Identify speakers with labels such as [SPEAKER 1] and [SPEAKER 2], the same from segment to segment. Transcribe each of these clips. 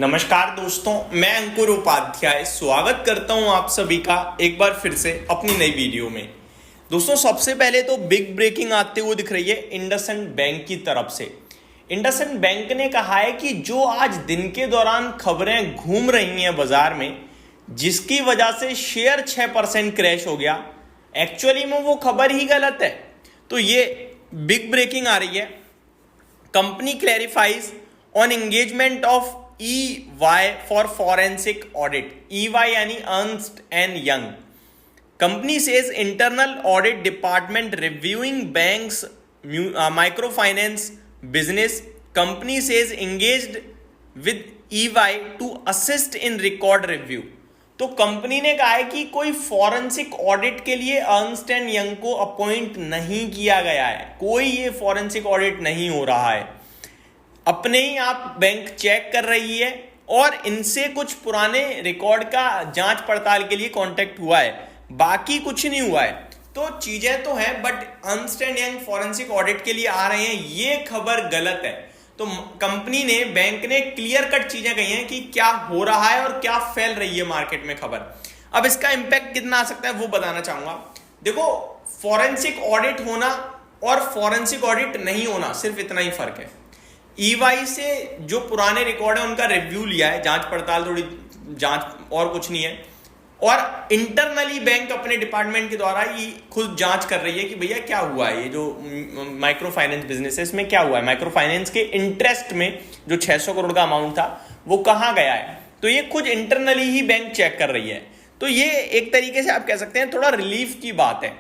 [SPEAKER 1] नमस्कार दोस्तों, मैं अंकुर उपाध्याय स्वागत करता हूं आप सभी का एक बार फिर से अपनी नई वीडियो में। दोस्तों, सबसे पहले तो बिग ब्रेकिंग आते हुए दिख रही है इंडसइंड बैंक की तरफ से। इंडसइंड बैंक ने कहा है कि जो आज दिन के दौरान खबरें घूम रही हैं बाजार में, जिसकी वजह से शेयर 6% क्रैश हो गया, एक्चुअली में वो खबर ही गलत है। तो ये बिग ब्रेकिंग आ रही है। Company clarifies on engagement of EY for forensic audit. EY यानी Ernst and Young. Company says internal audit department reviewing banks microfinance business. Company says engaged with EY to assist in record review. तो company ने कहा है कि कोई forensic audit के लिए Ernst and young को अपॉइंट नहीं किया गया है। कोई ये फॉरेंसिक ऑडिट नहीं हो रहा है। अपने ही आप बैंक चेक कर रही है और इनसे कुछ पुराने रिकॉर्ड का जांच पड़ताल के लिए कांटेक्ट हुआ है, बाकी कुछ नहीं हुआ है। तो चीजें तो हैं, but Ernst and young forensic audit के लिए आ रहे हैं, ये खबर गलत है। तो कंपनी ने, बैंक ने क्लियर कट चीजें कही हैं कि क्या हो रहा है और क्या फैल रही है मार्केट में खबर। अब इसका इंपैक्ट कितना आ सकता है वो बताना चाहूंगा। देखो, फॉरेंसिक ऑडिट होना और फॉरेंसिक ऑडिट नहीं होना सिर्फ इतना ही फर्क है। EY से जो पुराने रिकॉर्ड है उनका रिव्यू लिया है, जांच पड़ताल, थोड़ी जांच और कुछ नहीं है। और इंटरनली बैंक अपने डिपार्टमेंट के द्वारा ही खुद जांच कर रही है कि भैया क्या हुआ है, ये जो माइक्रो फाइनेंस बिजनेस है इसमें क्या हुआ है, माइक्रो फाइनेंस के इंटरेस्ट में जो 600 करोड़ का अमाउंट था वो कहाँ गया है। तो ये खुद इंटरनली ही बैंक चेक कर रही है। तो ये एक तरीके से आप कह सकते हैं थोड़ा रिलीफ की बात है।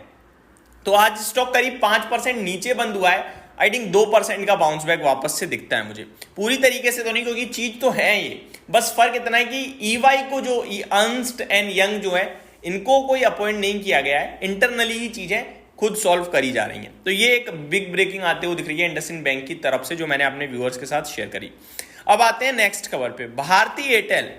[SPEAKER 1] तो आज स्टॉक करीब 5% नीचे बंद हुआ है। आई थिंक 2% का बाउंस बैक वापस से दिखता है मुझे। पूरी तरीके से तो नहीं, क्योंकि चीज तो है ये, बस फर्क इतना है कि EY को जो अर्नस्ट एंड यंग जो है इनको कोई अपॉइंट नहीं किया गया है, इंटरनली ही चीजें खुद सॉल्व करी जा रही हैं। तो ये एक बिग ब्रेकिंग आते हुए दिख रही है इंडसइंड बैंक की तरफ से, जो मैंने अपने व्यूअर्स के साथ शेयर करी। अब आते हैं नेक्स्ट खबर पे। Bharti Airtel,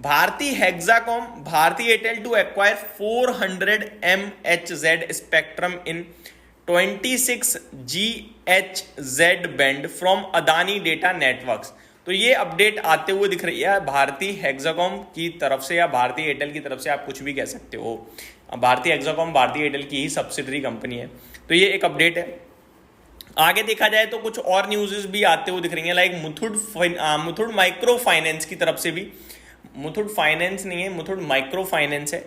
[SPEAKER 1] Bharti Hexacom, Bharti Airtel to acquire 400 MHz spectrum in 26 GHz band from Adani Data Networks. तो ये अपडेट आते हुए दिख रही है भारती हेक्साकॉम की तरफ से या भारती एयरटेल की तरफ से, आप कुछ भी कह सकते हो। भारती हेक्साकॉम भारती एयरटेल की ही सब्सिडरी कंपनी है। तो ये एक अपडेट है। आगे देखा जाए तो कुछ और न्यूज़ भी आते हुए दिख रही हैं, लाइक मुथुट माइक्रो फाइनेंस की तरफ से भी। मुथुट फाइनेंस नहीं है, मुथुट माइक्रो फाइनेंस है।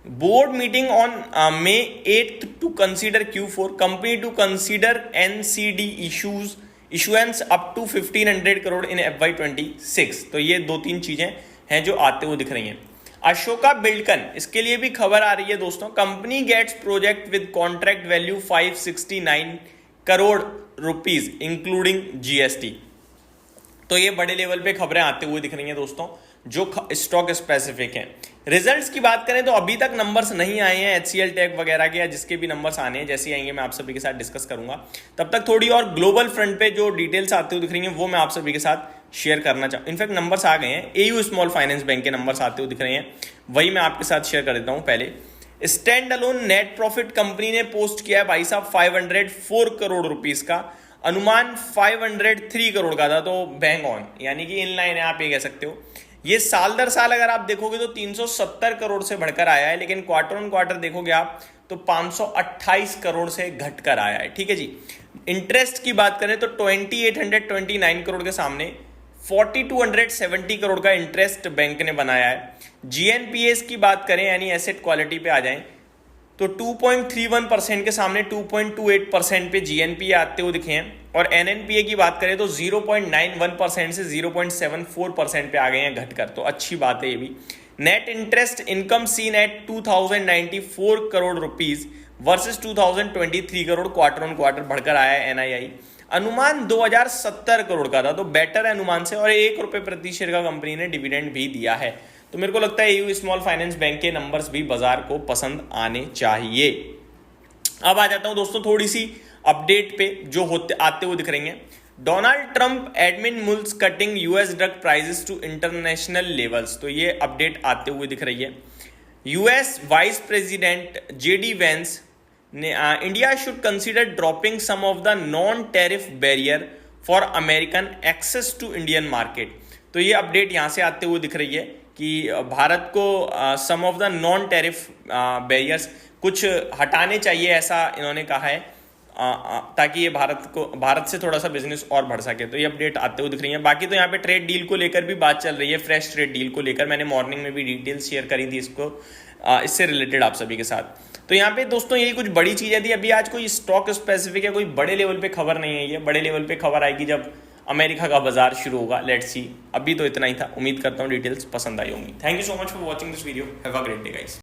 [SPEAKER 1] Board meeting on May 8th to consider Q4, company to consider NCD issuance up to 1500 crore in FY26। तो ये 2-3 चीजें हैं जो आते हुए दिख रही हैं। अशोका बिल्डकन, इसके लिए भी खबर आ रही है दोस्तों। Company gets project with contract value 569 crore rupees including GST। तो ये बड़े लेवल पे खबरें आते हुए दिख रही हैं दोस्तों, जो स्टॉक स्पेसिफिक हैं। रिजल्ट्स की बात करें तो अभी तक नंबर्स नहीं आए हैं HCL टेक वगैरह के, या जिसके भी नंबर्स आने हैं, जैसे आएंगे मैं आप सभी के साथ डिस्कस करूंगा। तब तक थोड़ी और ग्लोबल फ्रंट पे जो डिटेल्स आते हुए दिख रही हैं वो मैं आप सभी के साथ शेयर करना चाहूँ। इनफैक्ट नंबर्स आ गए हैं, AU स्मॉल फाइनेंस बैंक के नंबर्स आते हुए दिख रहे हैं, वही मैं आपके साथ शेयर कर देता हूँ। पहले stand alone net profit company ने पोस्ट किया है भाई साहब 504 करोड़ रुपीज का, अनुमान 503 करोड़ का था। तो बैंग ऑन, यानी कि इन लाइन है, आप ये कह सकते हो। ये साल दर साल अगर आप देखोगे तो 370 करोड़ से बढ़कर आया है, लेकिन क्वार्टर ऑन क्वार्टर देखोगे आप तो 528 करोड़ से घटकर आया है। ठीक है जी। इंटरेस्ट की बात करें तो 2829 करोड़ के सामने 4270 करोड़ का इंटरेस्ट बैंक ने बनाया है। GNPA की बात करें, यानी एसेट क्वालिटी पे आ जाएं, तो 2.31% के सामने 2.28% पे GNPA आते हुए दिखे हैं। और NNPA की बात करें तो 0.91% से 0.74% पे आ गए हैं घटकर, तो अच्छी बात है ये भी। Net interest income seen at 2094 crore rupees versus 2023 crore, quarter on quarter बढ़कर आया है NII। अनुमान 2070 करोड़ का था, तो बेटर है अनुमान से। और 1 रुपये प्रति शेयर का कंपनी ने डिविडेंड भी दिया है। तो मेरे को लगता है AU स्मॉल फाइनेंस बैंक के नंबर्स भी बाजार को पसंद आने चाहिए। अब आ जाता हूं दोस्तों थोड़ी सी अपडेट पे जो आते हुए दिख रही हैं। Donald Trump admin mulls cutting US drug prices to international levels. तो ये अपडेट आते हुए दिख रही है। US vice president JD Vance ने India should consider dropping some of the non tariff barrier for American access to Indian market. तो ये अपडेट यहाँ से आते हुए दिख रही है कि भारत को some of the non tariff barriers कुछ हटाने चाहिए, ऐसा इन्होंने कहा है, ताकि ये भारत से थोड़ा सा बिजनेस और बढ़ सके। तो ये अपडेट आते हुए दिख रही है। बाकी तो यहाँ पे ट्रेड डील को लेकर भी बात चल रही है, फ्रेश ट्रेड डील को लेकर। मैंने मॉर्निंग में भी डिटेल्स शेयर करी थी इससे रिलेटेड आप सभी के साथ। तो यहाँ पे दोस्तों यही कुछ बड़ी चीजें थी। अभी आज कोई स्टॉक स्पेसिफिक है, कोई बड़े लेवल पे खबर नहीं है। ये बड़े लेवल पे खबर आएगी जब अमेरिका का बाजार शुरू होगा, लेट्स सी। अभी तो इतना ही था। उम्मीद करता हूँ डिटेल्स पसंद आई होंगी। Thank you so much for watching this video. Have a great day guys.